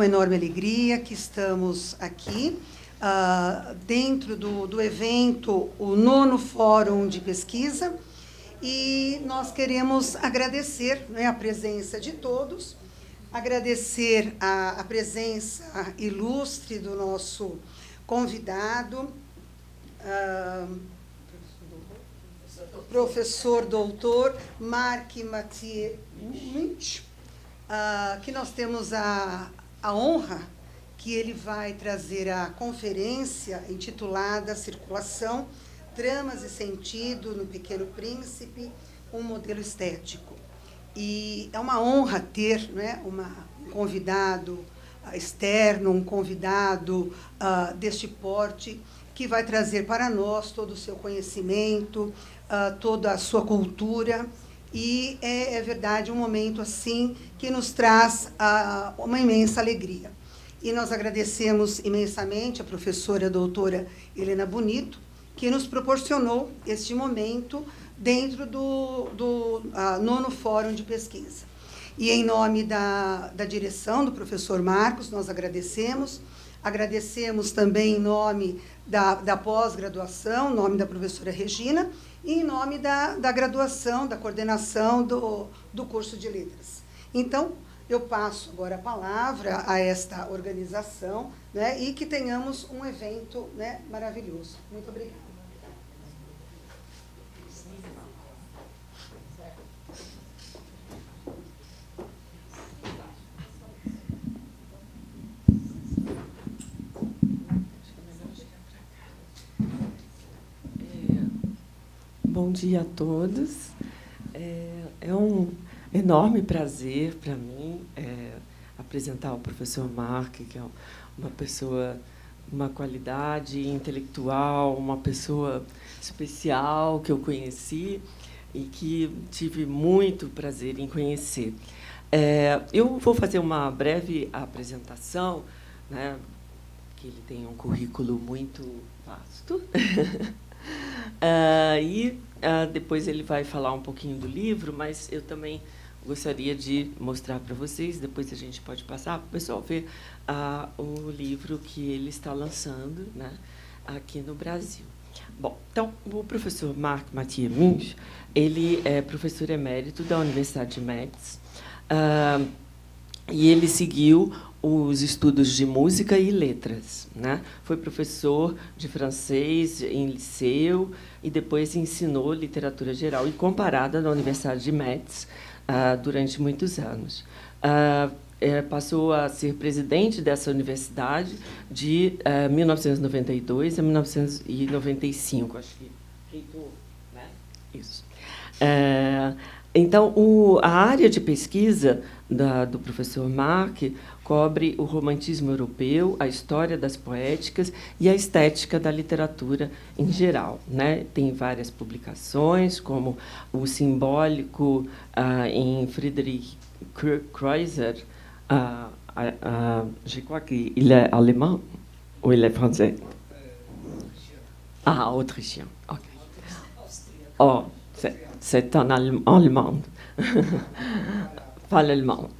com enorme alegria que estamos aqui, dentro do evento, o 9º Fórum de Pesquisa, e nós queremos agradecer, né, a presença de todos, agradecer a presença ilustre do nosso convidado, professor doutor Marc Mathieu Munch, que nós temos a honra que ele vai trazer a conferência intitulada Circulação, Tramas e Sentido no Pequeno Príncipe, um modelo estético. E é uma honra ter, né, um convidado externo, um convidado deste porte, que vai trazer para nós todo o seu conhecimento, toda a sua cultura, e é verdade um momento assim que nos traz uma imensa alegria. E nós agradecemos imensamente a professora doutora Helena Bonito, que nos proporcionou este momento dentro do 9º Fórum de Pesquisa. E em nome da direção do professor Marcos, nós agradecemos também em nome da pós-graduação, em nome da professora Regina, e em nome da graduação, da coordenação do curso de Letras. Então, eu passo agora a palavra a esta organização, né, e que tenhamos um evento, né, maravilhoso. Muito obrigada. Bom dia a todos. É um enorme prazer para mim apresentar o professor Marc, que é uma pessoa, uma qualidade intelectual, uma pessoa especial que eu conheci e que tive muito prazer em conhecer. Eu vou fazer uma breve apresentação, né, que ele tem um currículo muito vasto. Depois ele vai falar um pouquinho do livro, mas eu também gostaria de mostrar para vocês, depois a gente pode passar, para o pessoal ver o livro que ele está lançando, né, aqui no Brasil. Bom, então, o professor Marc Mathieu Munch, ele é professor emérito da Universidade de Metz, e ele seguiu os estudos de música e letras, né? Foi professor de francês em liceu e depois ensinou literatura geral e comparada na Universidade de Metz durante muitos anos. Passou a ser presidente dessa universidade de 1992 a 1995, acho que reitor, né? Isso. Então, a área de pesquisa do professor Marc cobre o romantismo europeu, a história das poéticas e a estética da literatura em geral, né? Tem várias publicações, como o simbólico em Friedrich Kreuzer. Je crois qu'il est allemand ou il est français? Autrichien. Ok. Oh, c'est en allemand. Fala alemão.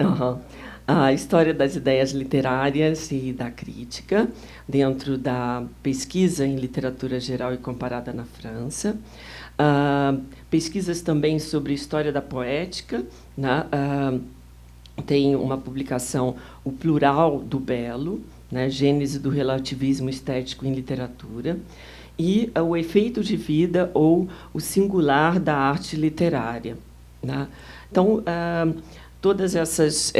A história das ideias literárias e da crítica dentro da pesquisa em literatura geral e comparada na França. Pesquisas também sobre história da poética, né? Tem uma publicação, O Plural do Belo, né? Gênese do relativismo estético em literatura, e o efeito de vida ou o singular da arte literária, né? Então, todas essas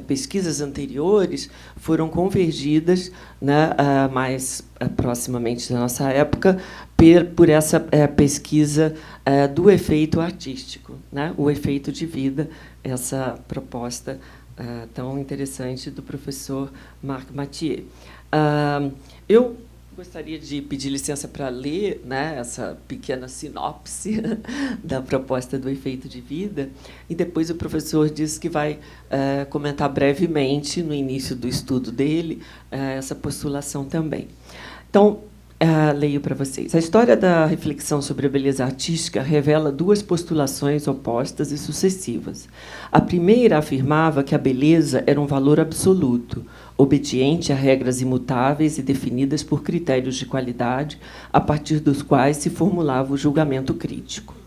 pesquisas anteriores foram convergidas, né, mais proximamente da nossa época, por essa pesquisa do efeito artístico, né, o efeito de vida, essa proposta tão interessante do professor Marc Mathieu. Eu gostaria de pedir licença para ler, né, essa pequena sinopse da proposta do efeito de vida, e depois o professor diz que vai comentar brevemente, no início do estudo dele, essa postulação também. Então, Leio para vocês. A história da reflexão sobre a beleza artística revela duas postulações opostas e sucessivas. A primeira afirmava que a beleza era um valor absoluto, obediente a regras imutáveis e definidas por critérios de qualidade, a partir dos quais se formulava o julgamento crítico.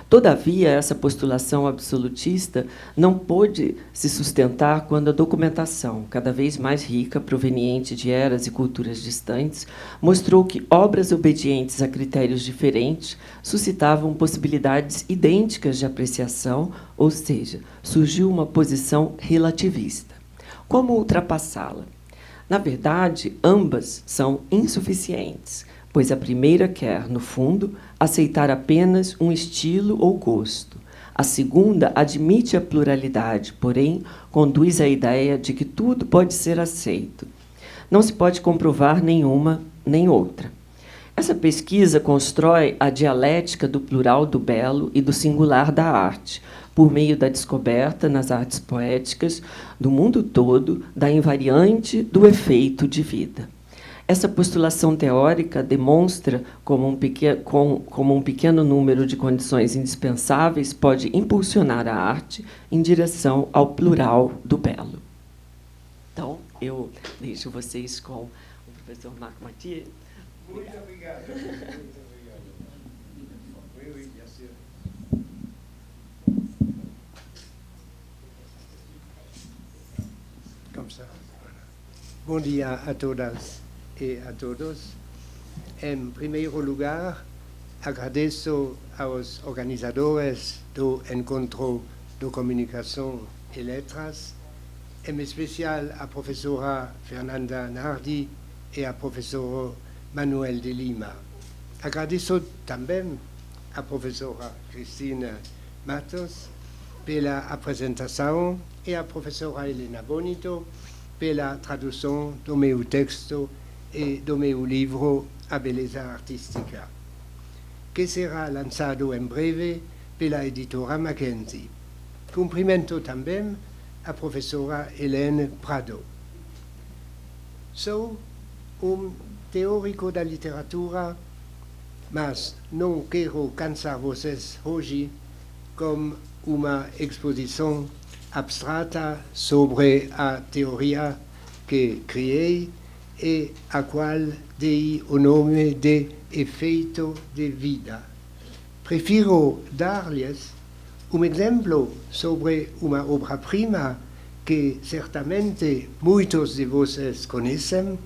Todavia, essa postulação absolutista não pôde se sustentar quando a documentação, cada vez mais rica, proveniente de eras e culturas distantes, mostrou que obras obedientes a critérios diferentes suscitavam possibilidades idênticas de apreciação, ou seja, surgiu uma posição relativista. Como ultrapassá-la? Na verdade, ambas são insuficientes, pois a primeira quer, no fundo, aceitar apenas um estilo ou gosto. A segunda admite a pluralidade, porém, conduz à ideia de que tudo pode ser aceito. Não se pode comprovar nenhuma nem outra. Essa pesquisa constrói a dialética do plural do belo e do singular da arte, por meio da descoberta nas artes poéticas do mundo todo da invariante do efeito de vida. Essa postulação teórica demonstra como um pequeno número de condições indispensáveis pode impulsionar a arte em direção ao plural do belo. Então, eu deixo vocês com o professor Marc Mathieu. Muito obrigado. Comme ça. Bom dia a todas e a todos. Em primeiro lugar, agradeço aos organizadores do Encontro de Comunicação e Letras, em especial a professora Fernanda Nardi e a professora Manuel de Lima. Agradeço também a professora Cristina Matos pela apresentação e a professora Helena Bonito pela tradução do meu texto e do meu livro A Beleza Artística, que será lançado em breve pela editora Mackenzie. Cumprimento também a professora Helene Prado. Sou teórico da literatura, mas não quero cansar vocês hoje com uma exposição abstrata sobre a teoria que criei e a qual dei o nome de efeito de vida. Prefiro dar-lhes exemplo sobre uma obra-prima que certamente muitos de vocês conhecem,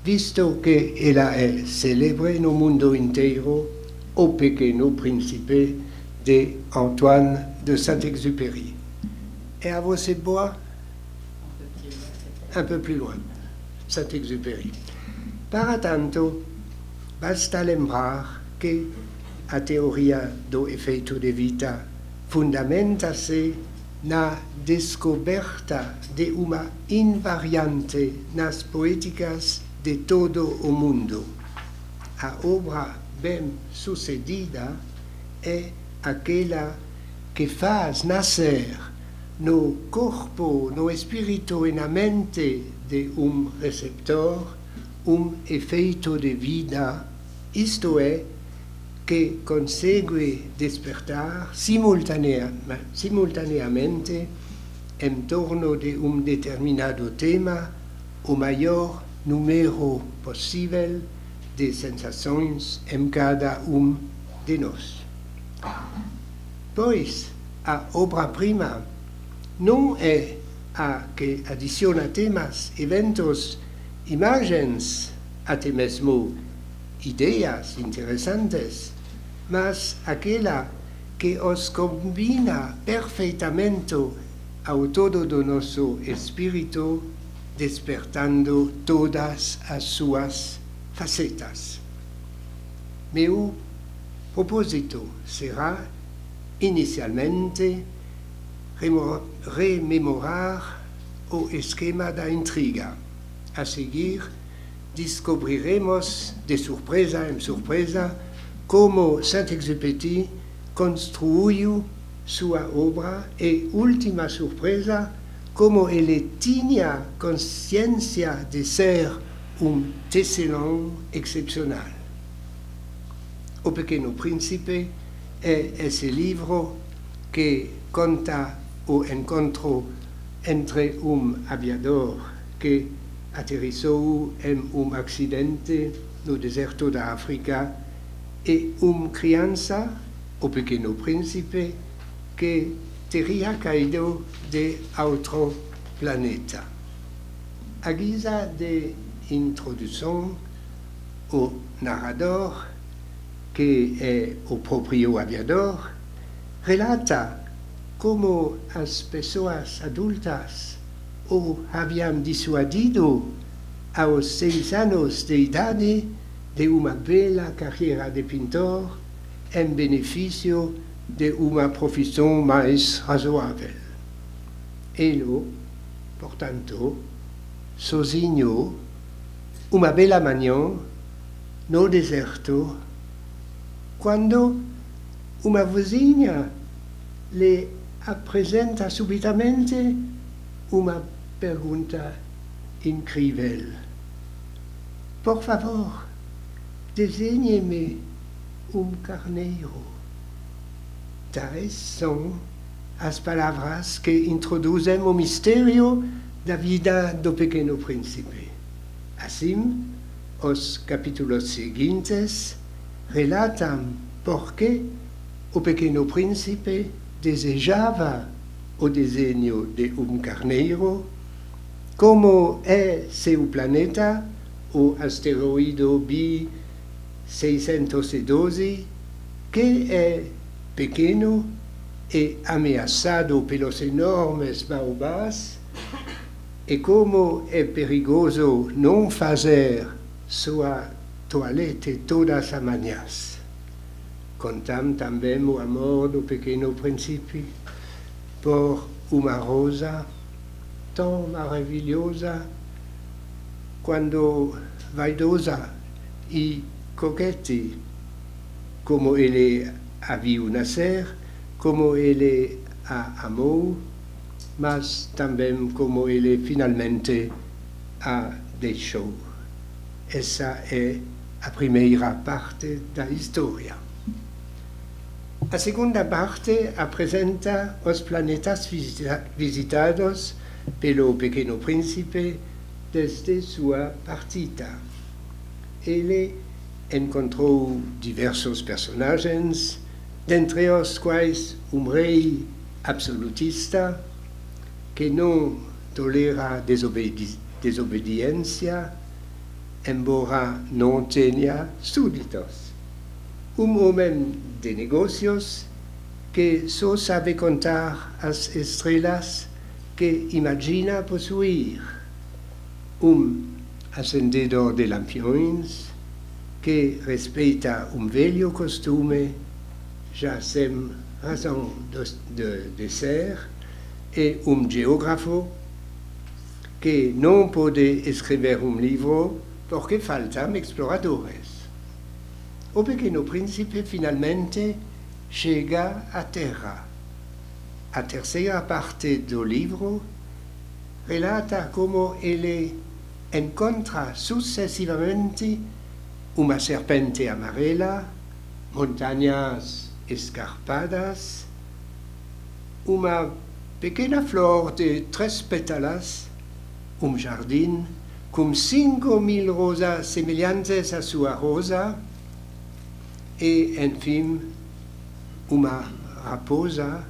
visto que ela é célebre no mundo inteiro, O Pequeno Príncipe, de Antoine de Saint-Exupéry. É a você boa? Un peu plus loin. Saint-Exupéry. Para tanto, basta lembrar que a teoria do efeito de vida fundamenta-se na descoberta de uma invariante nas poéticas de todo o mundo. A obra bem-sucedida é aquela que faz nascer no corpo, no espírito e na mente de receptor efeito de vida, isto é, que consegue despertar simultaneamente em torno de determinado tema o maior número possível de sensações em cada de nós. Pois a obra-prima não é a que adiciona temas, eventos, imagens, até mesmo ideias interessantes, mas aquela que os combina perfeitamente ao todo do nosso espírito, despertando todas as suas facetas. Meu propósito será, inicialmente, rememorar o esquema da intriga. A seguir, descobriremos, de surpresa em surpresa, como Saint-Exupéry construiu sua obra e, última surpresa, como ele tinha consciência de ser tecelão excepcional. O Pequeno Príncipe é ese livro que conta o encontro entre aviador que aterrissou em accidente no deserto da África e criança, o Pequeno Príncipe, que teria caído de outro planeta. A guisa de introdução, o narrador, que é o próprio aviador, relata como as pessoas adultas o haviam dissuadido aos 6 anos de idade de uma bela carreira de pintor em benefício de uma profissão mais razoável. Ele, portanto, sozinho, uma bela manhã, no deserto, quando uma vizinha lhe apresenta subitamente uma pergunta incrível. Por favor, desenhe-me carneiro. Tais são as palavras que introduzem o mistério da vida do Pequeno Príncipe. Assim, os capítulos seguintes relatam por que o Pequeno Príncipe desejava o desenho de carneiro, como é seu planeta, o asteroide B612, que é pequeno e ameaçado pelos enormes baobás, e como é perigoso não fazer sua toilette todas as manhãs. Contam também o amor do Pequeno Príncipe por uma rosa tão maravilhosa, quando vaidosa e coquete, como ele a viu nascer, como ele a amou, mas também como ele finalmente a deixou. Essa é a primeira parte da história. A segunda parte apresenta os planetas visitados pelo Pequeno Príncipe desde sua partida. Ele encontrou diversos personagens, dentre os quais rei absolutista que não tolera desobediência, embora não tenha súditos. Homem de negócios que só sabe contar as estrelas que imagina possuir. Acendedor de lampiões que respeita velho costume, já sem razão de ser, e geógrafo que não pode escrever livro porque faltam exploradores. O Pequeno Príncipe finalmente chega à Terra. A terceira parte do livro relata como ele encontra sucessivamente uma serpente amarela, montanhas escarpadas, uma pequena flor de 3 pétalas, jardim com 5.000 rosas semelhantes à sua rosa e, enfim, uma raposa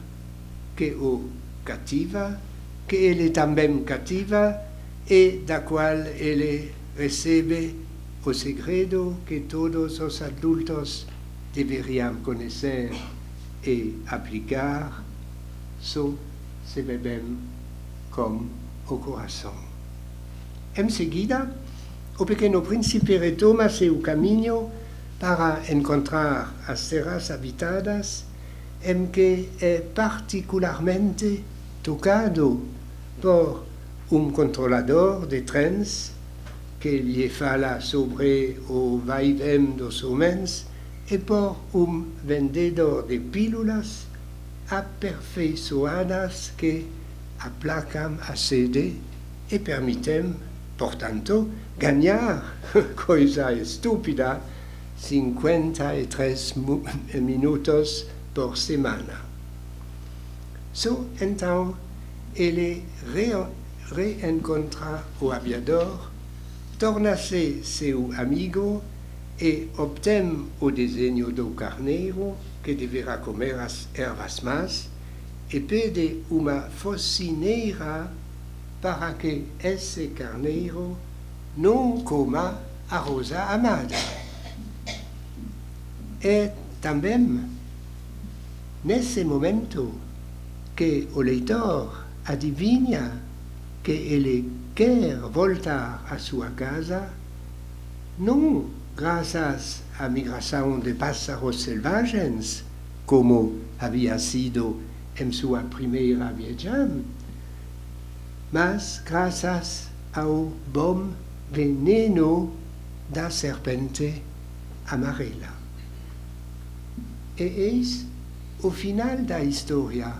que o cativa, que ele também cativa e da qual ele recebe o segredo que todos os adultos deveriam conhecer e aplicar, só se bebem com o coração. Em seguida, o Pequeno Príncipe retoma seu caminho para encontrar as terras habitadas, em que é particularmente tocado por controlador de trens que lhe fala sobre o vai-vem dos homens e por vendedor de pílulas aperfeiçoadas que aplacam a sede e permitem, portanto, ganhar, coisa estúpida, 53 minutos por semana. Então, ele reencontra o aviador, torna-se seu amigo e obtém o desenho do carneiro, que deverá comer as ervas más, e pede uma focineira para que esse carneiro não coma a rosa amada. E também, nesse momento, que o leitor adivinha que ele quer voltar à sua casa, não graças à migração de pássaros selvagens, como havia sido em sua primeira viagem, mas graças ao bom veneno da serpente amarela. E eis o final da história.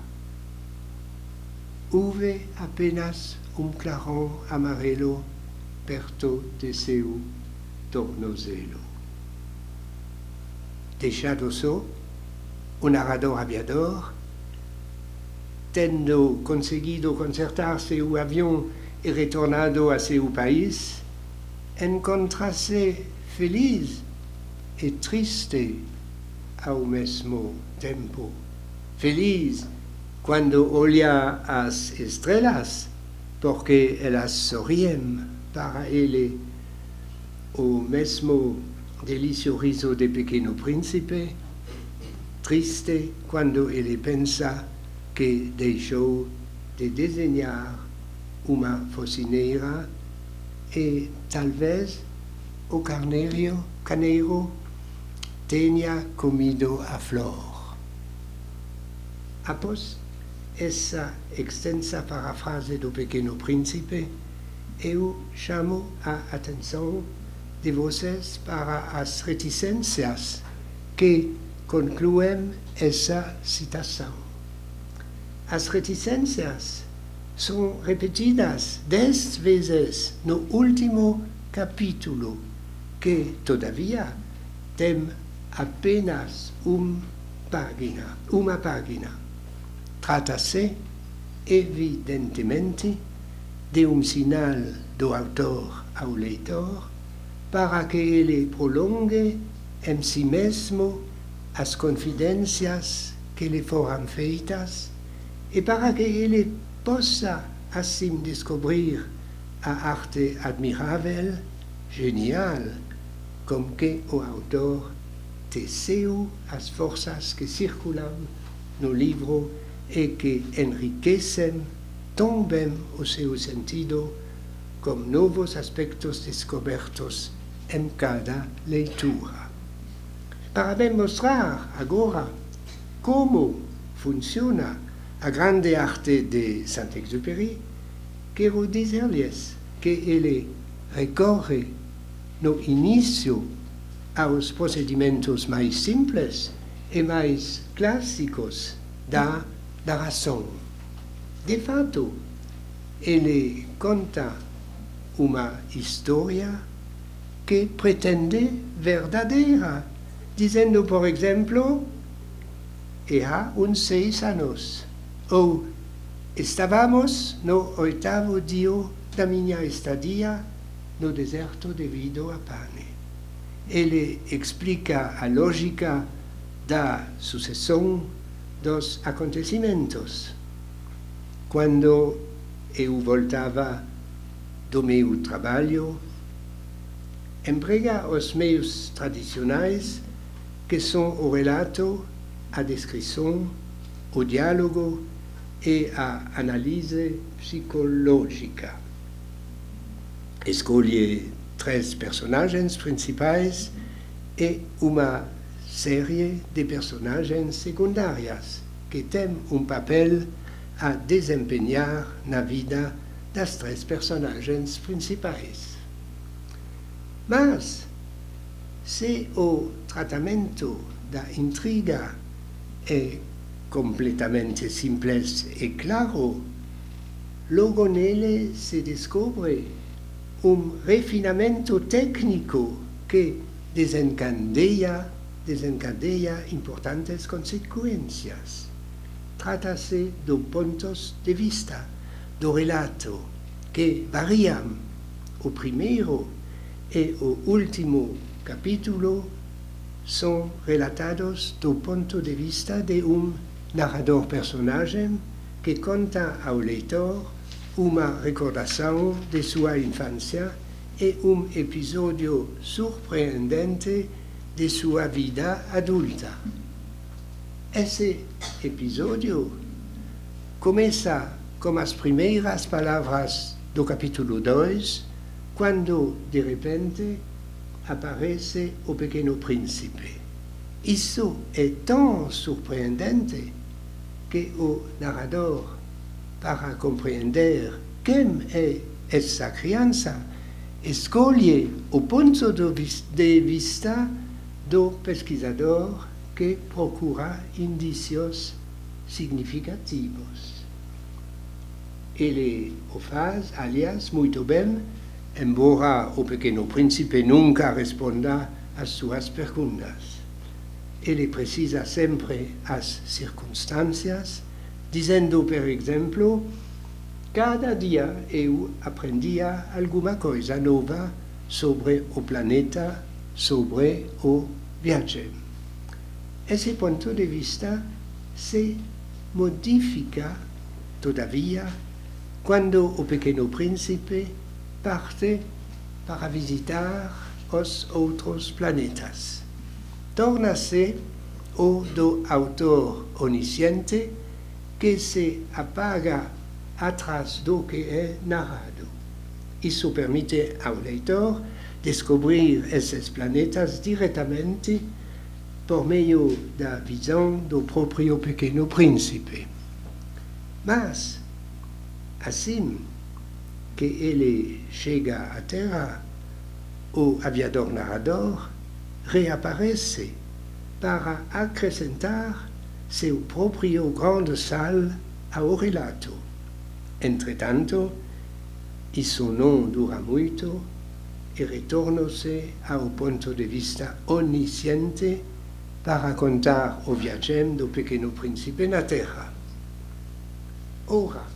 Houve apenas clarão amarelo perto de seu tornozelo. Deixado só, o narrador aviador, tendo conseguido consertar seu avião e retornado a seu país, encontra-se feliz e triste ao mesmo tempo. Feliz quando olha as estrelas, porque elas sorriem para ele, o mesmo delício riso de Pequeno Príncipe. Triste quando ele pensa que deixou de desenhar uma focineira e talvez o carneiro tenha comido a flor. Após essa extensa parafrase do Pequeno Príncipe, eu chamo a atenção de vocês para as reticências que concluem essa citação. As reticências são repetidas 10 vezes no último capítulo, que, todavia, tem apenas uma página. Trata-se, evidentemente, de sinal do autor ao leitor para que ele prolongue em si mesmo as confidências que lhe foram feitas e para que ele possa, assim, descobrir a arte admirável, genial, com que o autor teceu as forças que circulam no livro e que enriquecem tão bem o seu sentido com novos aspectos descobertos em cada leitura. Para demonstrar agora como funciona a grande arte de Saint-Exupéry, quero dizer-lhes que ele recorre no início aos procedimentos mais simples e mais clássicos da narração. De fato, ele conta uma história que pretende verdadeira, dizendo, por exemplo, há uns 6 anos, ou estávamos no 8º dia da minha estadia no deserto devido à pane. Ele explica a lógica da sucessão dos acontecimentos. Quando eu voltava do meu trabalho, emprega os meios tradicionais, que são o relato, a descrição, o diálogo e a análise psicológica. Escolhe 3 personagens principais e uma série de personagens secundárias que têm papel a desempenhar na vida das 3 personagens principais. Mas, se o tratamento da intriga é completamente simples e claro, logo nele se descobre refinamento técnico que desencadeia importantes consequências. Trata-se de pontos de vista do relato que variam. O primeiro e o último capítulo são relatados do ponto de vista de narrador-personagem que conta ao leitor uma recordação de sua infância e episódio surpreendente de sua vida adulta. Esse episódio começa com as primeiras palavras do capítulo 2, quando, de repente, aparece o Pequeno Príncipe. Isso é tão surpreendente que o narrador, para compreender quem é essa criança, escolhe o ponto de vista do pesquisador que procura indícios significativos. Ele o faz, aliás, muito bem, embora o Pequeno Príncipe nunca responda às suas perguntas. Ele precisa sempre as circunstâncias, dizendo, por exemplo, cada dia eu aprendia alguma coisa nova sobre o planeta, sobre o viagem. Esse ponto de vista se modifica, todavia, quando o Pequeno Príncipe parte para visitar os outros planetas. Torna-se o do autor onisciente que se apaga atrás do que é narrado. Isso permite ao leitor descobrir esses planetas diretamente por meio da visão do próprio Pequeno Príncipe. Mas, assim que ele chega à Terra, o aviador narrador reaparece para acrescentar seu próprio grão de sal ao relato. Entretanto, isso não dura muito e retorna-se ao ponto de vista onisciente para contar o viagem do Pequeno Príncipe na Terra. Ora,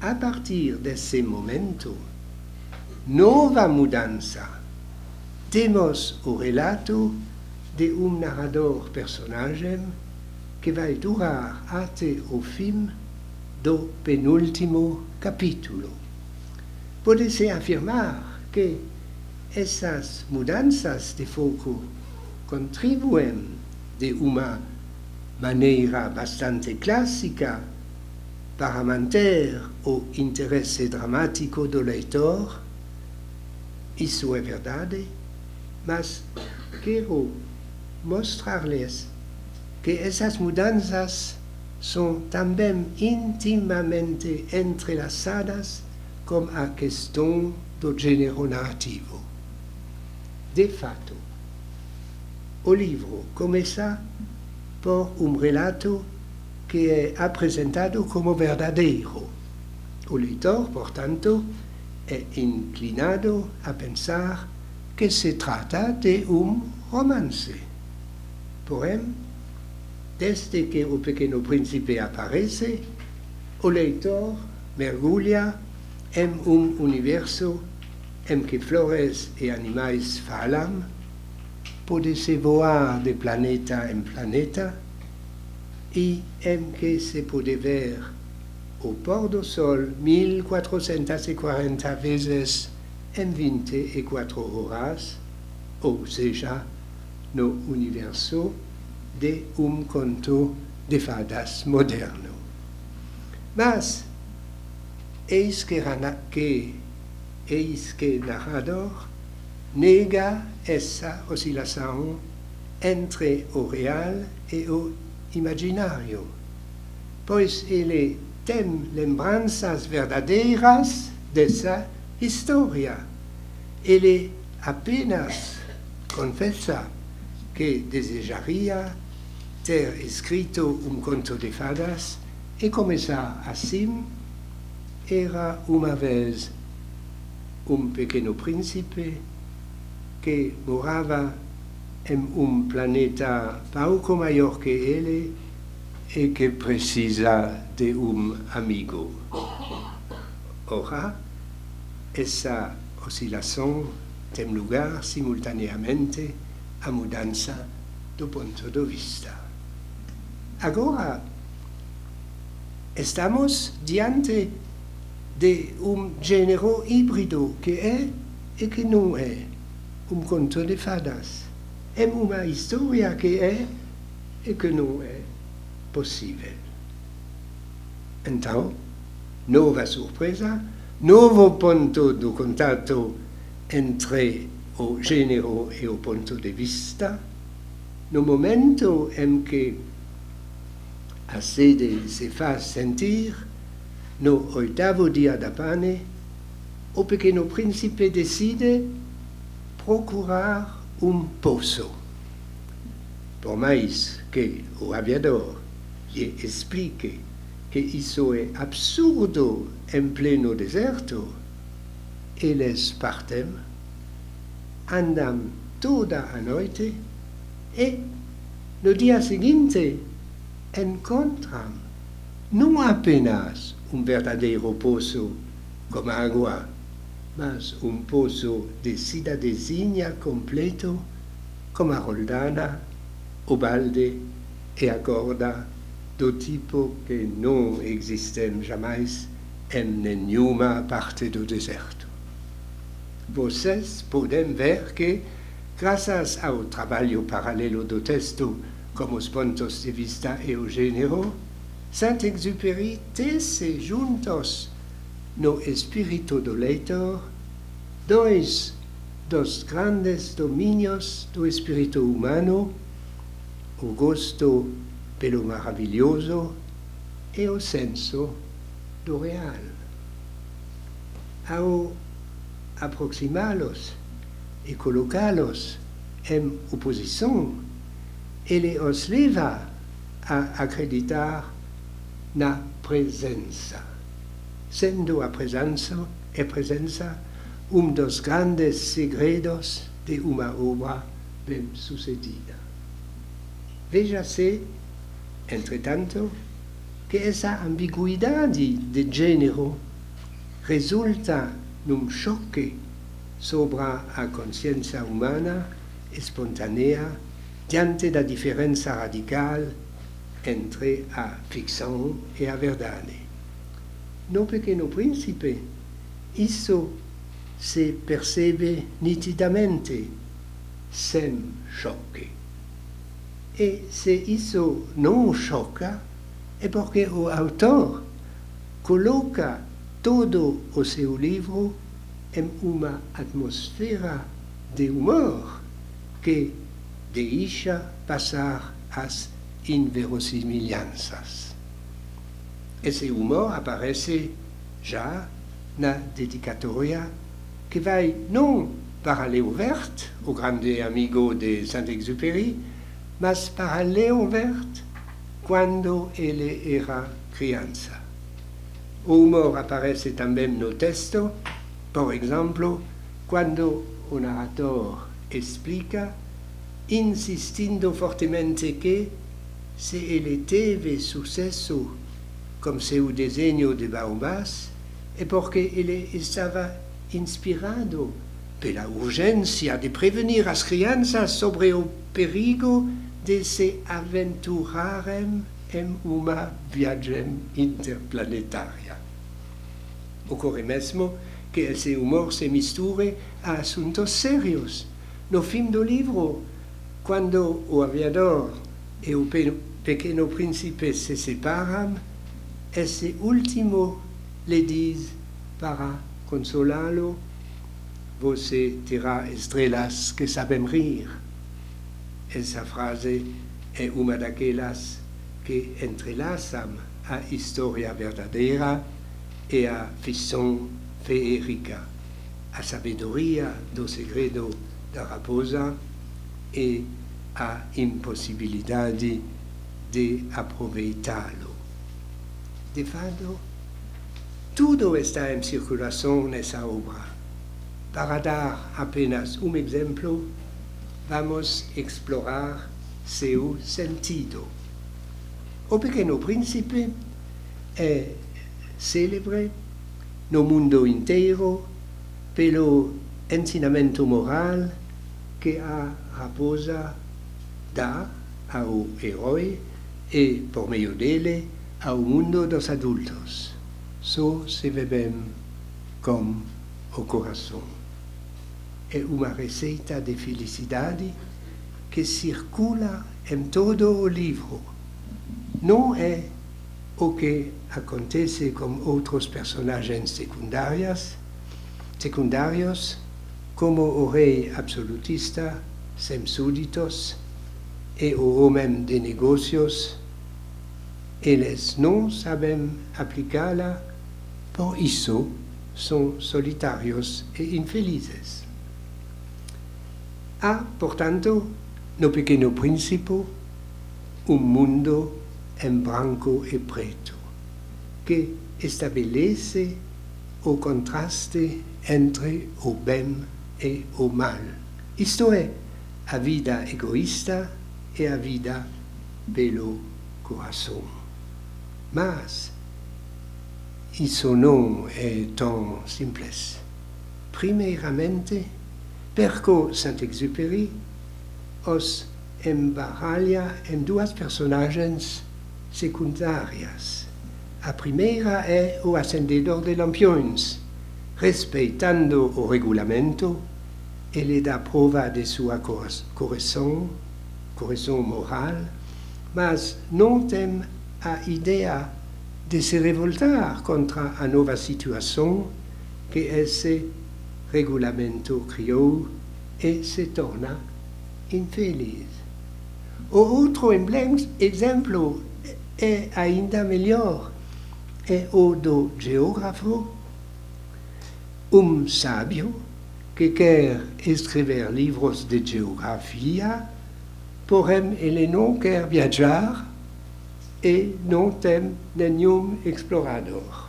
a partir desse momento, nova mudança. Temos o relato de narrador-personagem que vai durar até o fim do penúltimo capítulo. Pode-se afirmar que essas mudanças de foco contribuem de uma maneira bastante clássica para manter o interesse dramático do leitor. Isso é verdade, mas quero mostrar-lhes que essas mudanças são também intimamente entrelaçadas com a questão do gênero narrativo. De fato, o livro começa por relato que é apresentado como verdadeiro. O leitor, portanto, é inclinado a pensar que se trata de romance. Porém, desde que o Pequeno Príncipe aparece, o leitor mergulha em universo em que flores e animais falam, pode-se voar de planeta em planeta, e em que se pode ver o pôr do sol 1440 vezes em 24 horas, ou seja, no universo de conto de fadas moderno. Mas, eis que narrador nega essa oscilação entre o real e o imaginário, pois ele tem lembranças verdadeiras dessa história. Ele apenas confessa que desejaria ter escrito conto de fadas e começar assim. Era uma vez Pequeno Príncipe que morava em planeta pouco maior que ele e que precisa de amigo. Ora, essa oscilação tem lugar simultaneamente à mudança do ponto de vista. Agora, estamos diante de gênero híbrido que é e que não é conto de fadas. É uma história que é e que não é possível. Então, nova surpresa, novo ponto de contato entre o gênero e o ponto de vista, no momento em que a sede se faz sentir, no 8º dia da pane, o Pequeno Príncipe decide procurar poço. Por mais que o aviador lhe explique que isso é absurdo em pleno deserto, eles partem, andam toda a noite e, no dia seguinte, encontram não apenas verdadeiro poço com água, mas poço de cidadezinha completo, com a roldana, o balde e a corda do tipo que não existem jamais em nenhuma parte do deserto. Vocês podem ver que, graças ao trabalho paralelo do texto com os pontos de vista e o gênero, Saint-Exupéry tece juntos no espírito do leitor dois dos grandes domínios do espírito humano, o gosto pelo maravilhoso e o senso do real. Ao aproximá-los e colocá-los em oposição, ele os leva a acreditar na presença, sendo a presença dos grandes segredos de uma obra bem-sucedida. Veja-se, entretanto, que essa ambiguidade de gênero resulta num choque sobre a consciência humana espontânea diante da diferença radical entre a ficção e a verdade. No Pequeno Príncipe, isso se percebe nitidamente, sem choque. E se isso não choca, é porque o autor coloca todo o seu livro em uma atmosfera de humor que deixa passar as inverossimilhanças. Esse humor aparece já na dedicatória que vai não para Léo Vert, o grande amigo de Saint-Exupéry, mas para Léo Vert quando ele era criança. O humor aparece também no texto, por exemplo, quando o narrador explica, insistindo fortemente que, se ele teve sucesso com seu desenho de baobás, é porque ele estava inspirado pela urgência de prevenir as crianças sobre o perigo de se aventurarem em uma viagem interplanetária. Ocorre mesmo que esse humor se misture a assuntos sérios. No fim do livro, quando o aviador e o Pequeno Príncipe se separam, esse último lhe diz para consolá-lo: você terá estrelas que sabem rir. Essa frase é uma daquelas que entrelaçam a história verdadeira e a ficção feérica, a sabedoria do segredo da raposa e a impossibilidade de aproveitá-lo. De fato, tudo está em circulação nessa obra. Para dar apenas un ejemplo, vamos a explorar su sentido. O Pequeno Príncipe es célebre no mundo inteiro pelo ensinamento moral que a raposa dá ao herói e, por meio dele, ao mundo dos adultos. Só se vê bem com o coração. É uma receita de felicidade que circula em todo o livro. Não é o que acontece com outros personagens secundários, como o rei absolutista, sem súditos, e o homem de negócios. Eles não sabem aplicá-la, por isso são solitários e infelizes. Há, portanto, no Pequeno Príncipe, mundo em branco e preto, que estabelece o contraste entre o bem e o mal. Isto é, a vida egoísta e a vida pelo coração. Mas isso não é tão simples. Primeiramente, porque Saint-Exupéry os embaralha em duas personagens secundárias. A primeira é o acendedor de lampiões. Respeitando o regulamento, ele dá prova de sua correção moral, mas não tem a ideia de se revoltar contra a nova situação que esse regulamento criou e se torna infeliz. O outro exemplo é ainda melhor, é o do geógrafo, sábio que quer escrever livros de geografia, porém ele não quer viajar e não tem nenhum explorador.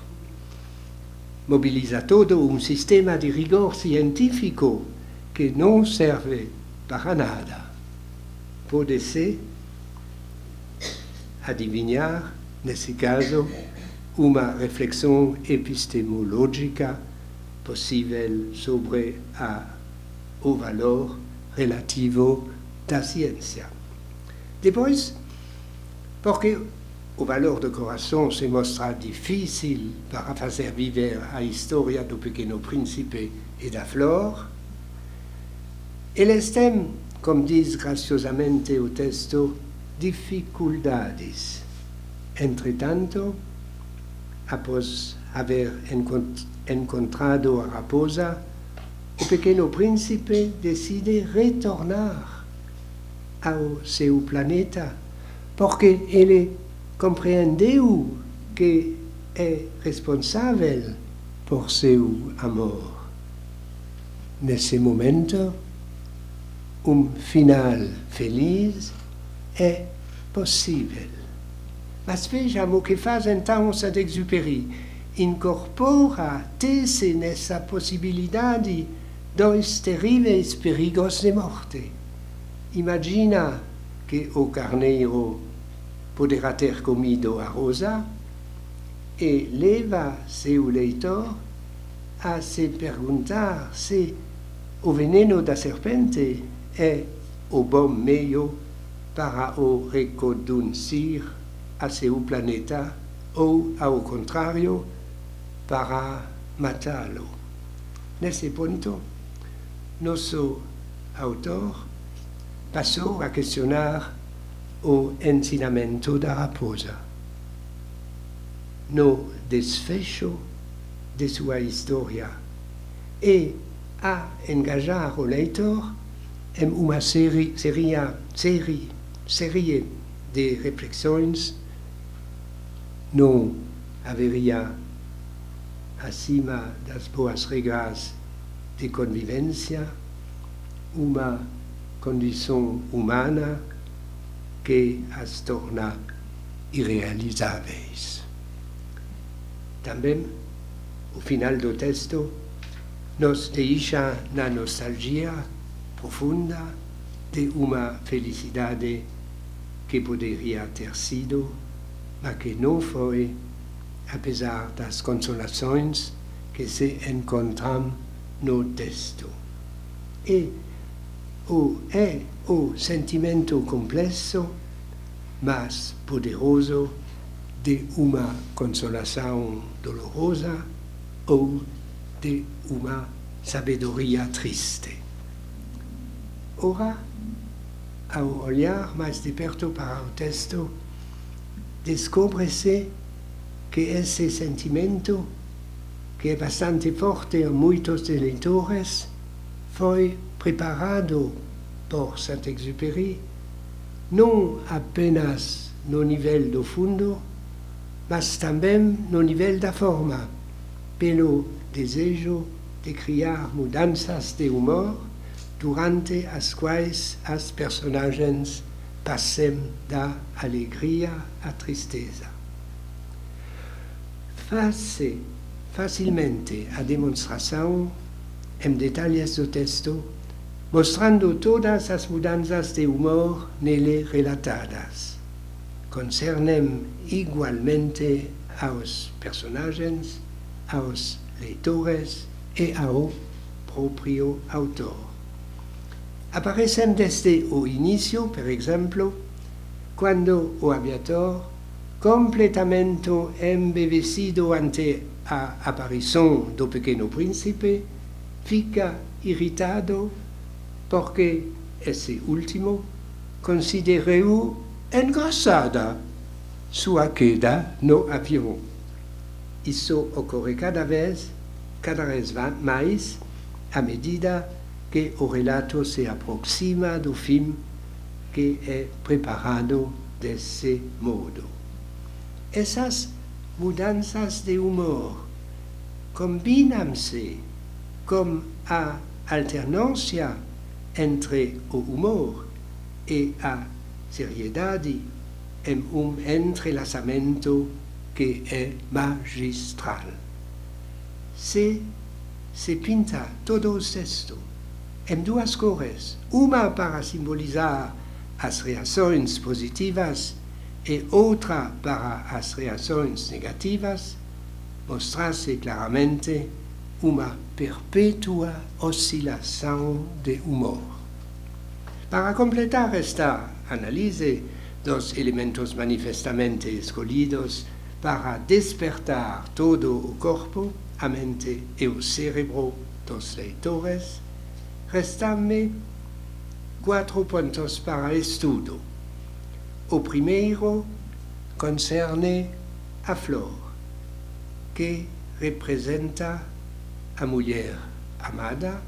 Mobiliza todo sistema de rigor científico que não serve para nada. Pode-se adivinhar, nesse caso, uma reflexão epistemológica possível sobre o valor relativo da ciência. Depois, porque o valor do coração se mostra difícil para fazer viver a história do Pequeno Príncipe e da Flor, eles têm, como diz graciosamente o texto, dificuldades. Entretanto, após haver encontrado a raposa, o Pequeno Príncipe decide retornar ao seu planeta, porque ele compreendeu que é responsável por seu amor. Nesse momento, final feliz é possível. Mas vejam o que faz então Saint-Exupéry. Incorpora, tece nessa possibilidade dois terríveis perigos de morte. Imagina que o carneiro poderá ter comido a rosa e leva seu leitor a se perguntar se o veneno da serpente é o bom meio para o reconduzir a seu planeta ou, ao contrário, para matá-lo. Nesse ponto, nosso autor passou a questionar o ensinamento da raposa. No desfecho de sua história e a engajar o leitor em uma série de reflexões, não haveria, acima das boas regras de convivência, uma condição humana que as torna irrealizáveis. Também, o final do texto nos deixa na nostalgia profunda de uma felicidade que poderia ter sido, mas que não foi, apesar das consolações que se encontram no texto. É o sentimento complexo, mas poderoso, de uma consolação dolorosa ou de uma sabedoria triste. Ora, ao olhar mais de perto para o texto, descobre-se que esse sentimento, que é bastante forte em muitos leitores, foi preparado por Saint-Exupéry não apenas no nível do fundo, mas também no nível da forma, pelo desejo de criar mudanças de humor durante as quais as personagens passem da alegria à tristeza. Faz-se facilmente a demonstração em detalhes do texto, mostrando todas as mudanças de humor nele relatadas. Concernem igualmente aos personagens, aos leitores e ao próprio autor. Aparecem desde o início, por exemplo, quando o aviador, completamente embevecido ante a aparição do Pequeno Príncipe, fica irritado porque esse último considerou engraçada sua queda no avião. Isso ocorre cada vez mais à medida que o relato se aproxima do fim que é preparado desse modo. Essas mudanças de humor combinam-se com a alternância entre o humor e a seriedade em entrelaçamento que é magistral. Se pinta todo o texto em duas cores, uma para simbolizar as reações positivas e outra para as reações negativas, mostra-se claramente uma perpétua oscilação de humor. Para completar esta análise dos elementos manifestamente escolhidos para despertar todo o corpo, a mente e o cérebro dos leitores, restam-me 4 pontos para estudo. O primeiro concerne a flor, que representa a mulher amada,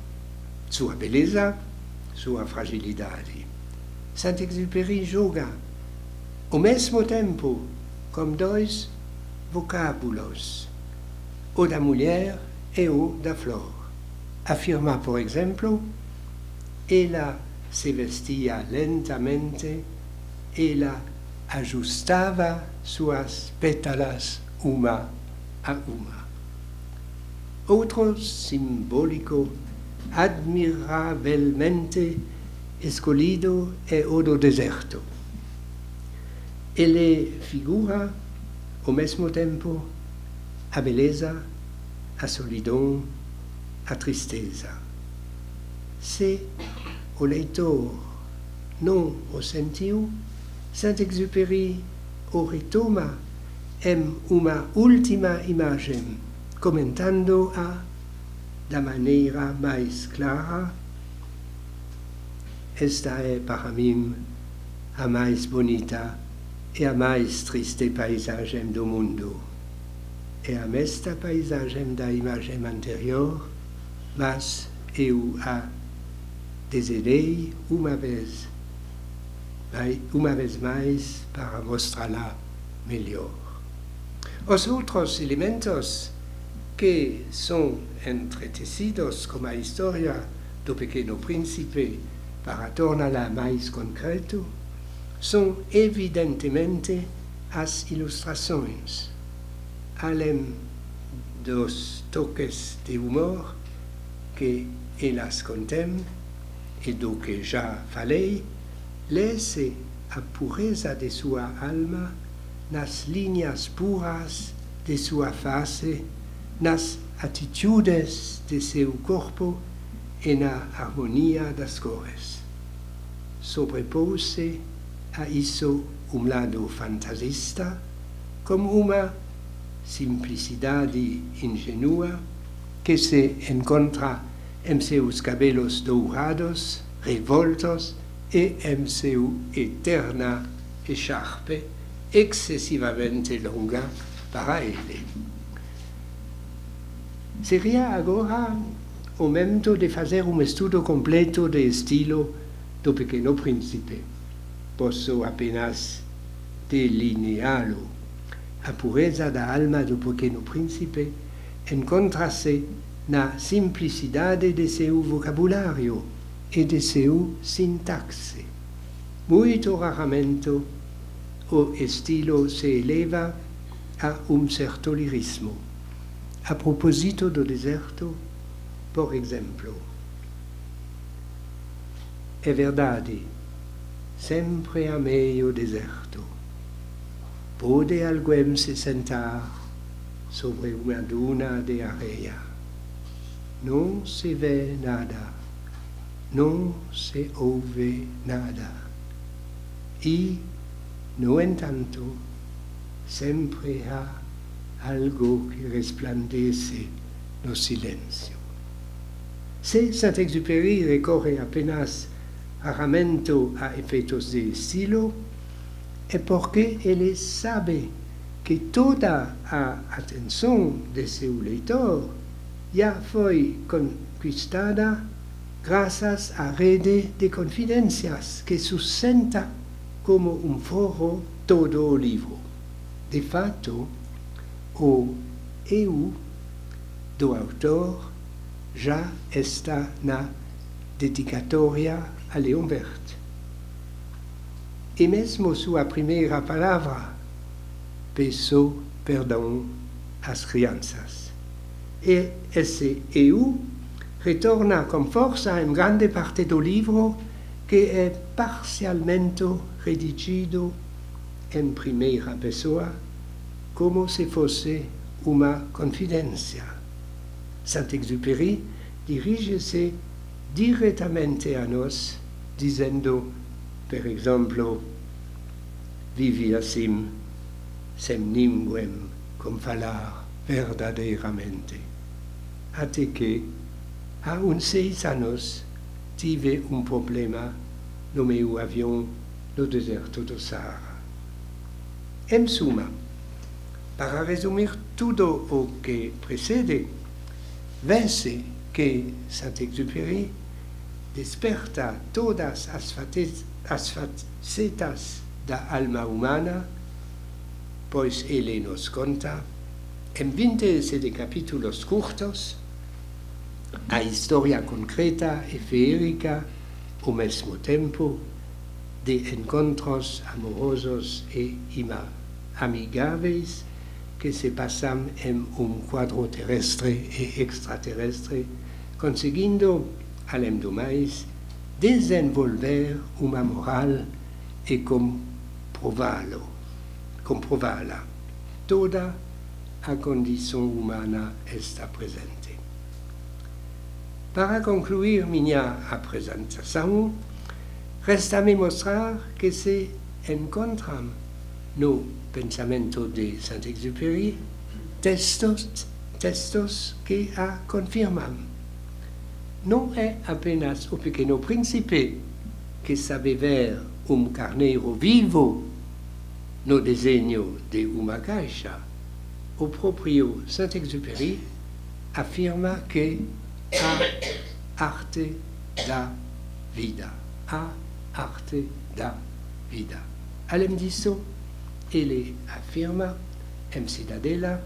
sua beleza, sua fragilidade. Saint-Exupéry joga, ao mesmo tempo, com 2 vocábulos, o da mulher e o da flor. Afirma, por exemplo, ela se vestia lentamente, ela ajustava suas pétalas uma a uma. Outro simbólico admiravelmente escolhido é o do deserto. Ele figura, ao mesmo tempo, a beleza, a solidão, a tristeza. Se o leitor não o sentiu, Saint-Exupéry o retoma em uma última imagem, comentando-a da maneira mais clara. Esta é, para mim, a mais bonita e a mais triste paisagem do mundo. É a mesma paisagem da imagem anterior, mas eu a desejei uma vez mais para mostrá-la melhor. Os outros elementos que são entretecidos com a história do Pequeno Príncipe para torná-la mais concreta são evidentemente as ilustrações. Além dos toques de humor, que elas contem, e do que já falei, lê-se a pureza de sua alma nas linhas puras de sua face, nas atitudes de seu corpo e na harmonia das cores. Sobrepôs-se a isso lado fantasista, com uma simplicidade ingenua que se encontra em seus cabelos dourados, revoltos, e em seu eterna echarpe, excessivamente longa para ele. Seria agora o momento de fazer estudo completo de estilo do Pequeno Príncipe. Posso apenas delineá-lo. A pureza da alma do Pequeno Príncipe encontra-se na simplicidade de seu vocabulário e de seu sintaxe. Muito raramente o estilo se eleva a certo lirismo. A propósito do deserto, por exemplo, é verdade, sempre amei o deserto. Pode alguém se sentar sobre uma duna de areia. Não se vê nada, não se ouve nada. E, no entanto, sempre há algo que resplandece no silêncio. Se Saint-Exupéry recorre apenas raramente a efeitos de estilo, é porque ele sabe que toda a atenção de seu leitor já foi conquistada graças à rede de confidências que sustenta como forro todo o livro. De fato, o eu do autor já está na dedicatória a Leão Verde. E mesmo sua primeira palavra, peço perdão às crianças. E esse eu retorna com força em grande parte do livro, que é parcialmente redigido em primeira pessoa, como se fosse uma confidência. Saint-Exupéry dirige-se diretamente a nós, dizendo, por exemplo, vivi assim, sem ninguém com falar verdadeiramente. Até que, há uns 6 anos, tive problema no meu avião no deserto do Saara. Em suma, para resumir tudo o que precede, vê-se que Saint-Exupéry desperta todas as facetas da alma humana, pois ele nos conta, em 27 capítulos curtos, a história concreta e feérica, ao mesmo tempo, de encontros amorosos e amigáveis que se passam em quadro terrestre e extraterrestre, conseguindo, além do mais, desenvolver uma moral e comprová-la. Toda a condição humana está presente. Para concluir minha apresentação, resta-me mostrar que se encontram no pensamento de Saint-Exupéry textos que a confirmam. Não é apenas o Pequeno Príncipe que sabe ver carneiro vivo no desenho de uma caixa. O próprio Saint-Exupéry afirma que a arte da vida. A arte da vida. Além disso, ele afirma, em Cidadela,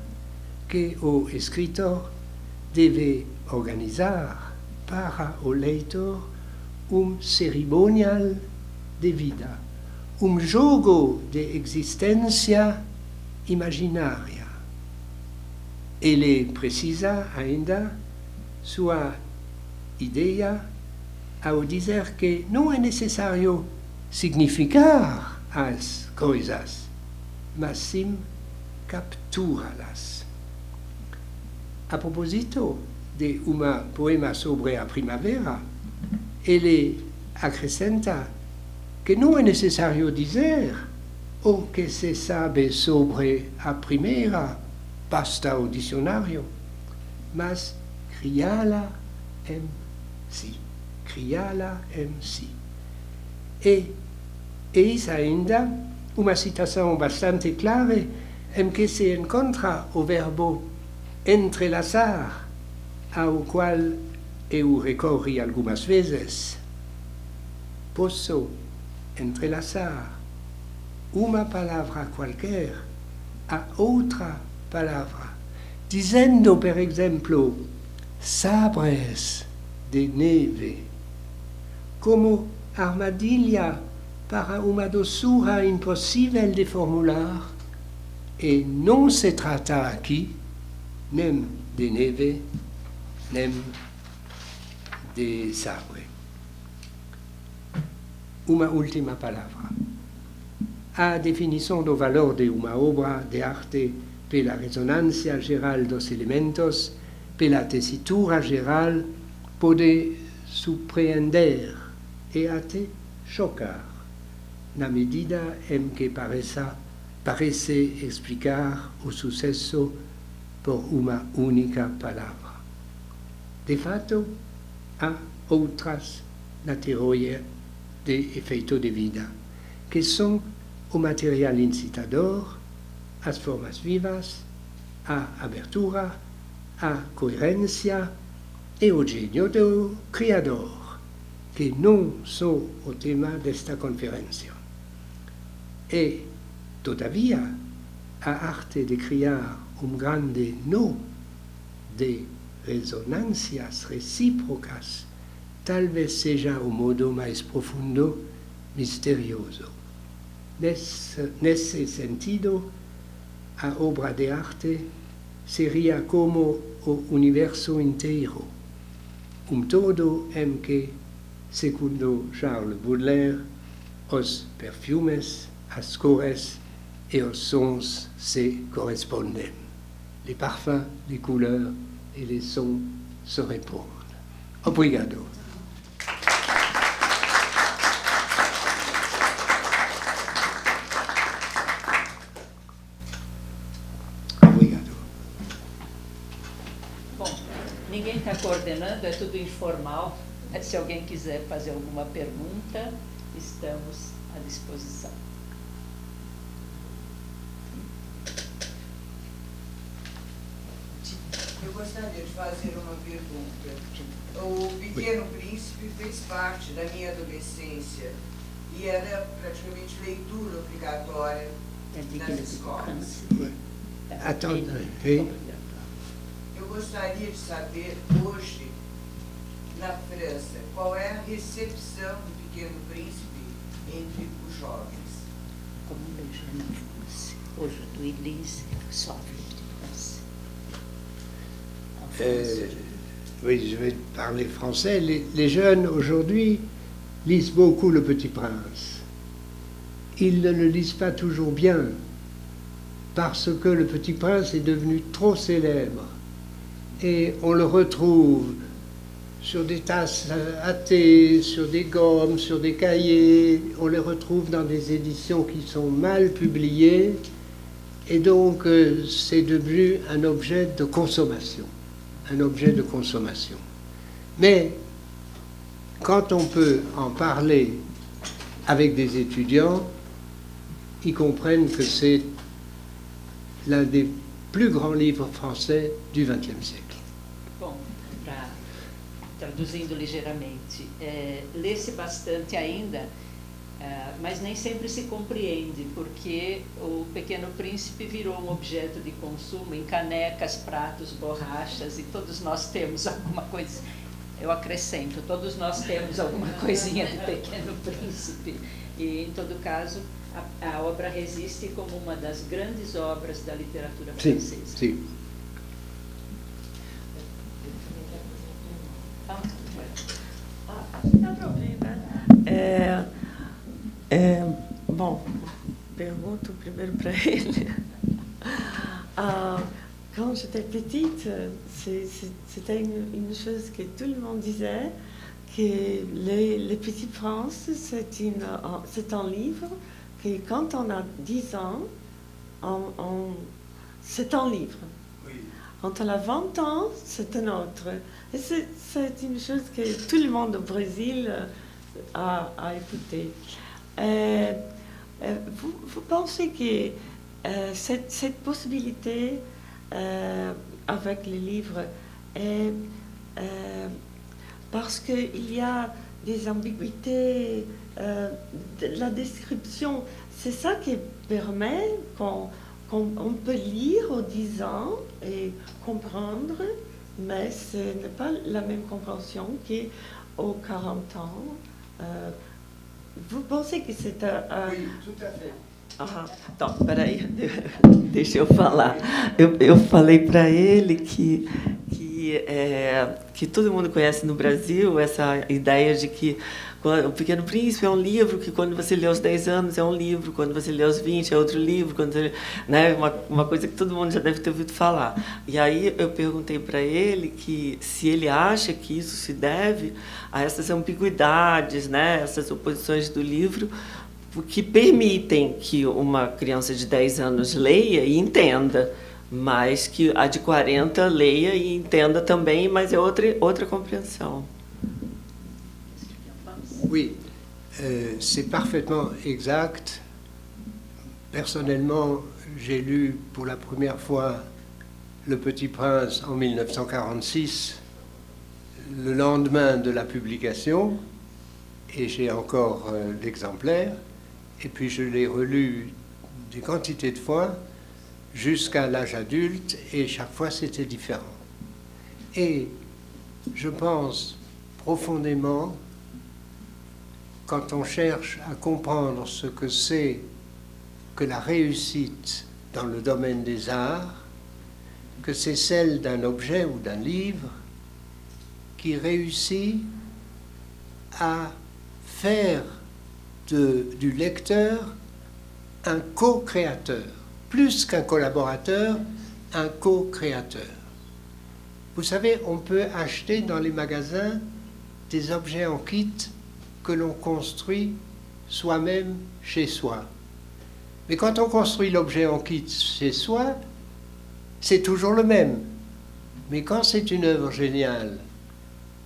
que o escritor deve organizar para o leitor cerimonial de vida, jogo de existência imaginária. Ele precisa ainda sua ideia ao dizer que não é necessário significar as coisas, mas sim capturá-las. A propósito de um poema sobre a primavera, ele acrescenta que não é necessário dizer o que se sabe sobre a primeira, basta o dicionário, mas criá-la em si. Criá-la em si. E eis ainda uma citação bastante clara em que se encontra o verbo entrelaçar, ao qual eu recorri algumas vezes. Posso entrelaçar uma palavra qualquer a outra palavra, dizendo, por exemplo, sabres de neve, como armadilha para uma doçura impossível de formular, e não se trata aqui nem de neve, nem de sabre. Uma última palavra. A definição do valor de uma obra de arte pela ressonância geral dos elementos, pela tessitura geral, pode surpreender e até chocar, na medida em que parece explicar o sucesso por uma única palavra. De fato, há outras na teoria de efeito de vida, que são o material incitador, as formas vivas, a abertura, a coerência e o gênio do criador, que não são o tema desta conferência. E, todavia, a arte de criar um grande nó de ressonâncias recíprocas talvez seja o modo mais profundo, misterioso. Nesse sentido, a obra de arte seria como o universo inteiro, todo em que, segundo Charles Baudelaire, os perfumes, as cores e os sons se correspondem. Les parfums, les couleurs et les sons se répondent. Obrigado. Ninguém está coordenando, é tudo informal. Se alguém quiser fazer alguma pergunta, estamos à disposição. Eu gostaria de fazer uma pergunta. O Pequeno Príncipe fez parte da minha adolescência e era praticamente leitura obrigatória nas escolas. Eu gostaria de saber hoje, na França, qual é a recepção do Pequeno Príncipe entre os jovens. Comme les jeunes en France, aujourd'hui, lisent et reçoivent le Petit Prince. Oui, je vais parler français. Les jeunes aujourd'hui lisent beaucoup Le Petit Prince. Ils ne le lisent pas toujours bien, parce que Le Petit Prince est devenu trop célèbre. Et on le retrouve sur des tasses à thé, sur des gommes, sur des cahiers. On les retrouve dans des éditions qui sont mal publiées. Et donc, c'est devenu un objet de consommation. Un objet de consommation. Mais, quand on peut en parler avec des étudiants, ils comprennent que c'est l'un des plus grands livres français du XXe siècle. Bom, traduzindo ligeiramente, lê-se bastante ainda, mas nem sempre se compreende, porque o Pequeno Príncipe virou um objeto de consumo em canecas, pratos, borrachas, e todos nós temos alguma coisa, eu acrescento, todos nós temos alguma coisinha de Pequeno Príncipe, e em todo caso, a obra resiste como uma das grandes obras da literatura francesa. Sim. Ah, Não há problema. Bom, pergunto primeiro para ele. Quand j'étais petite, c'était une chose que tout le monde disait, que Le Petit Prince, c'est un livre que quand on a 10 ans, c'est un livre. Oui. Quand on a 20 ans, c'est un autre. Et c'est une chose que tout le monde au Brésil a écouté. Vous pensez que cette possibilité avec les livres est parce qu'il y a des ambiguïtés de la description, c'est ça qui permet qu'on peut lire aux 10 ans et comprendre, mais ce n'est pas la même compréhension qu'aux 40 ans. Vous pensez que c'est Oui, tout à fait. Então, peraí, deixa eu falar. Eu falei para ele que todo mundo conhece no Brasil essa ideia de que O Pequeno Príncipe é um livro que, quando você lê aos 10 anos, é um livro, quando você lê aos 20, é outro livro, né, uma coisa que todo mundo já deve ter ouvido falar. E aí eu perguntei para ele que se ele acha que isso se deve a essas ambiguidades, né, essas oposições do livro, que permitem que uma criança de 10 anos leia e entenda, mas que a de 40 leia e entenda também, mas é outra compreensão. Oui, c'est parfaitement exact. Personnellement, j'ai lu pour la première fois Le Petit Prince en 1946, le lendemain de la publication, et j'ai encore l'exemplaire. Et puis je l'ai relu des quantités de fois jusqu'à l'âge adulte, et chaque fois c'était différent. Et je pense profondément, quand on cherche à comprendre ce que c'est que la réussite dans le domaine des arts, que c'est celle d'un objet ou d'un livre qui réussit à faire du lecteur un co-créateur, plus qu'un collaborateur, un co-créateur. Vous savez, on peut acheter dans les magasins des objets en kit que l'on construit soi-même chez soi. Mais quand on construit l'objet en kit chez soi, c'est toujours le même. Mais quand c'est une œuvre géniale,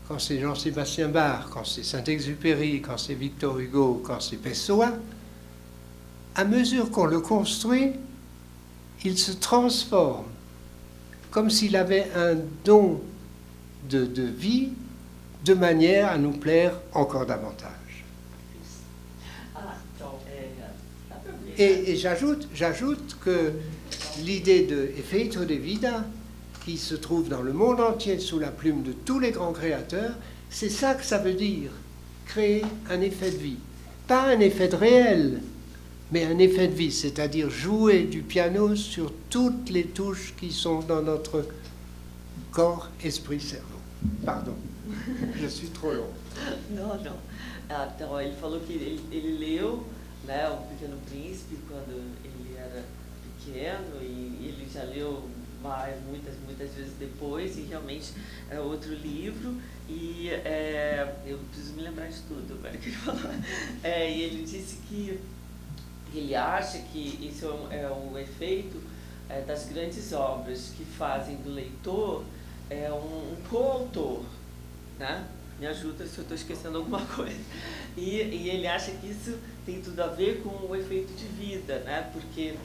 quand c'est Jean-Sébastien Bach, quand c'est Saint-Exupéry, quand c'est Victor Hugo, quand c'est Pessoa, à mesure qu'on le construit, il se transforme, comme s'il avait un don de vie, de manière à nous plaire encore davantage. Et j'ajoute que l'idée de Efeito de Vida, qui se trouve dans le monde entier sous la plume de tous les grands créateurs, c'est ça que ça veut dire, créer un effet de vie. Pas un effet de réel, mais un effet de vie, c'est-à-dire jouer du piano sur toutes les touches qui sont dans notre corps, esprit, cerveau. Pardon, je suis trop long. Não. Então, ele falou que ele leu, né, O Pequeno Príncipe quando ele era pequeno, e ele já leu muitas vezes depois, e realmente é outro livro, e eu preciso me lembrar de tudo agora que ele falou. E ele disse que ele acha que isso é um efeito das grandes obras que fazem do leitor um coautor, né? Me ajuda se eu estou esquecendo alguma coisa. E ele acha que isso tem tudo a ver com o efeito de vida, né? Porque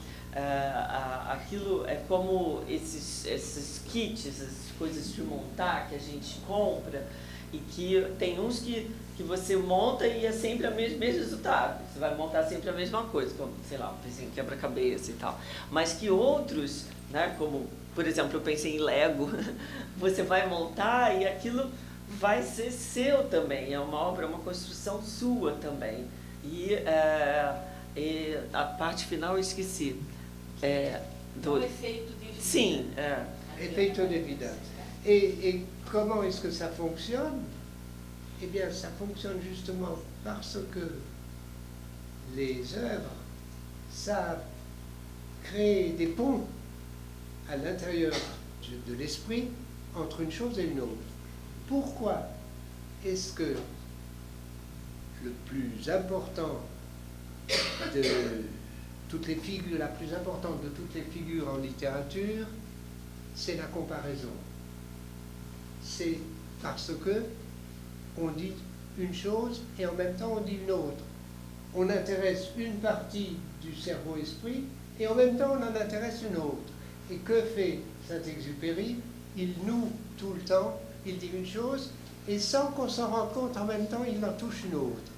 aquilo é como esses kits, essas coisas de montar que a gente compra, e que tem uns que você monta e é sempre o mesmo resultado. Você vai montar sempre a mesma coisa, como, sei lá, um quebra-cabeça e tal. Mas que outros, né, como, por exemplo, eu pensei em Lego, você vai montar e aquilo vai ser seu também. É uma obra, uma construção sua também. E a parte final eu esqueci. O efeito de vida. Sim. Efeito de vida. Et comment est-ce que ça fonctionne? Eh bien, ça fonctionne justement parce que les œuvres savent créer des ponts à l'intérieur de l'esprit entre une chose et une autre. Pourquoi est-ce que le plus important de toutes les figures, la plus importante de toutes les figures en littérature, c'est la comparaison? C'est parce que on dit une chose et en même temps on dit une autre. On intéresse une partie du cerveau-esprit et en même temps on en intéresse une autre. Et que fait Saint-Exupéry? Il noue tout le temps, il dit une chose et sans qu'on s'en rende compte, en même temps il en touche une autre.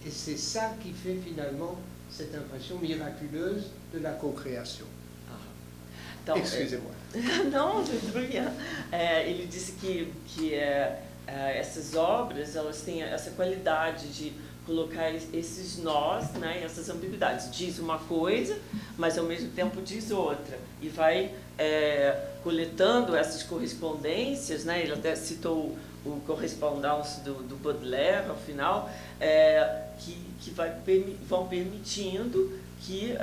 Et c'est ça qui fait finalement cette impression miraculeuse de la co-création. Então, Excusez-moi. não, tudo bem. Ele disse que essas obras elas têm essa qualidade de colocar esses nós, né, essas ambiguidades. Diz uma coisa, mas ao mesmo tempo diz outra. E vai coletando essas correspondências, né, ele até citou o correspondance do Baudelaire, ao final, que vão permitindo que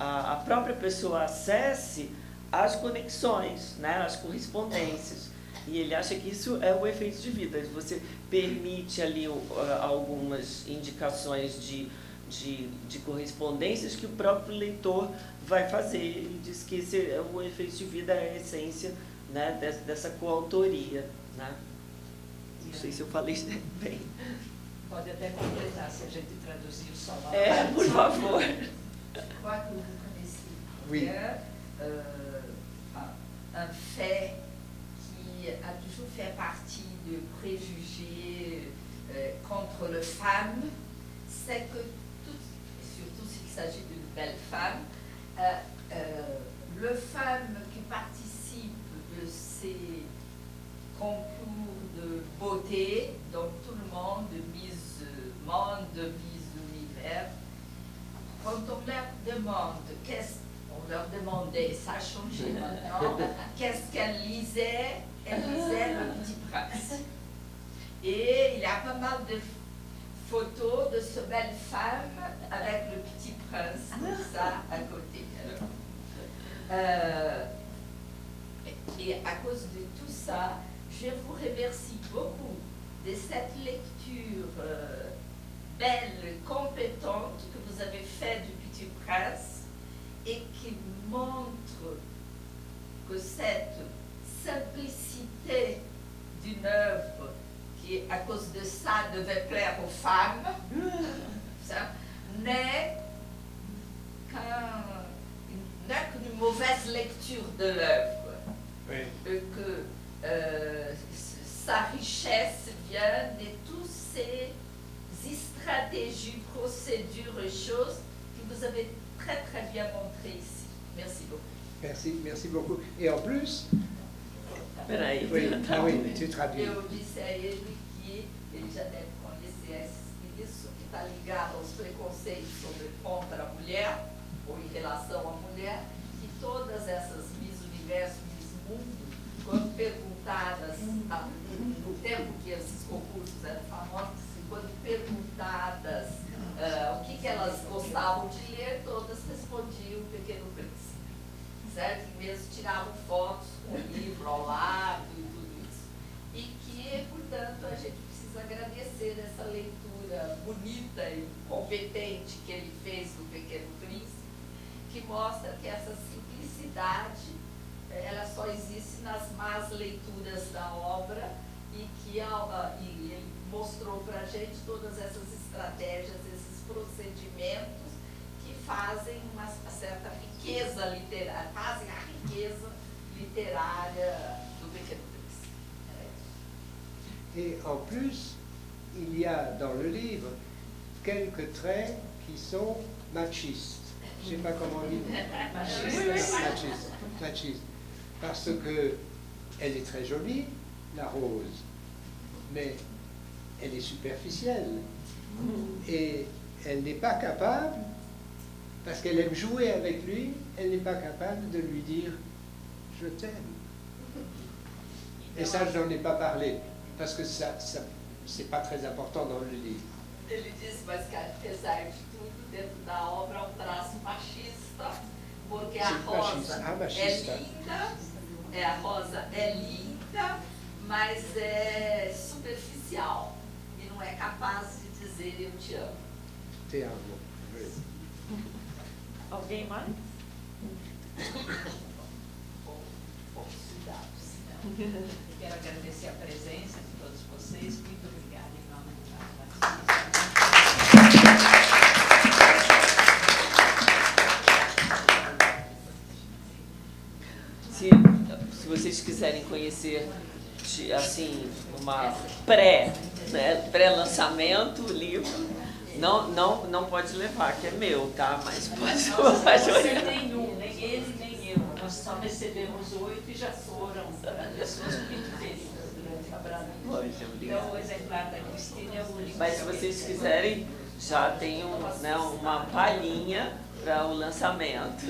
a própria pessoa acesse as conexões, né, as correspondências. E ele acha que isso é o efeito de vida. Você permite ali algumas indicações de correspondências que o próprio leitor vai fazer. Ele diz que esse é o efeito de vida, é a essência, né, dessa coautoria, né? Não sei se eu falei bem. Pode até completar, se a gente traduzir só uma parte. Por favor. Je crois que vous connaissez Oui. bien un fait qui a toujours fait partie de préjugés contre le femme, c'est que, surtout s'il s'agit d'une belle femme, le femme qui participe de ces concours de beauté, donc tout le monde, Miss Monde, Miss Univers, quand on leur demande, on leur demandait, ça a changé maintenant, qu'est-ce qu'elle lisait? Elle lisait Le Petit Prince. Et il y a pas mal de photos de ce belle femme avec Le Petit Prince, comme ça, à côté. Et à cause de tout ça, je vous remercie beaucoup de cette lecture belle, compétente que vous avez faite du Petit Prince et qui montre que cette simplicité d'une œuvre qui, à cause de ça, devait plaire aux femmes, ça, n'est qu'une mauvaise lecture de l'œuvre. Oui. Et que sa richesse vient de toutes ces stratégies, procédures et choses que vous avez très très bien montrées ici. Merci beaucoup. Merci beaucoup. Et en plus, Peraí. oui, tu traduis. Eu disse a ele que ele já deve conhecer isso, que está ligado aos preconceitos contra a mulher, ou em relação à mulher, que todas essas Miss Universo, Miss Mundo, quando perguntadas, no tempo que esses concursos eram famosos, quando perguntadas o que elas gostavam de ler, todas respondiam O Pequeno Príncipe. Certo? E mesmo tiravam fotos com o livro ao lado e tudo isso. E que, portanto, a gente precisa agradecer essa leitura bonita e competente que ele fez do Pequeno Príncipe, que mostra que essa simplicidade ela só existe nas más leituras da obra e que ele mostrou para a gente todas essas estratégias, esses procedimentos que fazem uma certa riqueza literária, fazem a riqueza literária do Pequeno Príncipe. Et en plus, il y a dans le livre quelques traits qui sont machistes. Je ne sais pas comment on dit. Machistes. Parce que elle est très jolie, la rose, mais elle est superficielle. Et elle n'est pas capable, parce qu'elle aime jouer avec lui, elle n'est pas capable de lui dire « je t'aime ». Et ça, je n'en ai pas parlé, parce que ça c'est pas très important dans le livre. Ele disse, mas que apesar de tudo, dentro da obra há um traço machista, porque a Sim, rosa machista. é linda, a rosa é linda, mas é superficial e não é capaz de dizer eu te amo. Te amo. Oui. Alguém mais? Poucos dados. Quero agradecer a presença de todos vocês. Muito obrigada em nome da Se vocês quiserem conhecer, assim, uma pré-lançamento, o livro, não pode levar, que é meu, tá? Mas pode Você nenhum, nem ele nem eu. Nós só recebemos 8 e já foram pessoas muito queridas durante a Brasília. Então, o exemplar da Cristina é o único. Mas se vocês quiserem, já tem uma palhinha para o lançamento.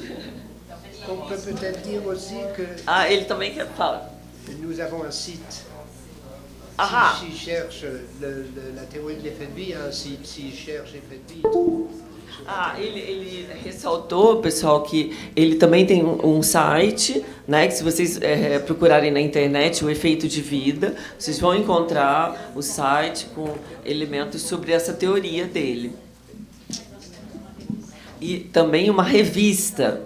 On peut peut-être dire aussi que Ah, ele também quer falar. nous avons un site. Ah, S'ils cherchent la théorie de l'effet de vie, il y a un site. S'ils cherchent effet de vie, ils trouvent. ele ressaltou, pessoal, que ele também tem um site, né, que se vocês procurarem na internet o efeito de vida, vocês vão encontrar o site com elementos sobre essa teoria dele. E também uma revista.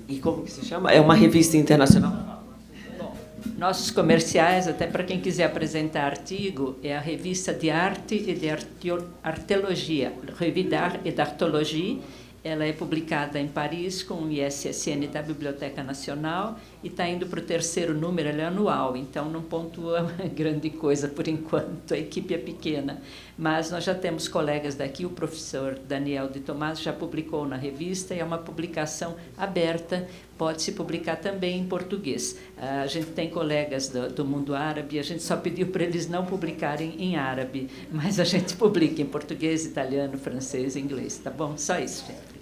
E como que se chama? É uma revista internacional? Nossos comerciais, até para quem quiser apresentar artigo, é a Revista de Arte e de Arteologia, Revue d'Art et d'Artologie. Ela é publicada em Paris com o ISSN da Biblioteca Nacional e está indo para o 3º número, ela é anual, então não pontua grande coisa por enquanto, a equipe é pequena. Mas nós já temos colegas daqui, o professor Daniel de Tomás já publicou na revista e é uma publicação aberta, pode-se publicar também em português. A gente tem colegas do mundo árabe, a gente só pediu para eles não publicarem em árabe, mas a gente publica em português, italiano, francês e inglês, tá bom? Só isso, gente.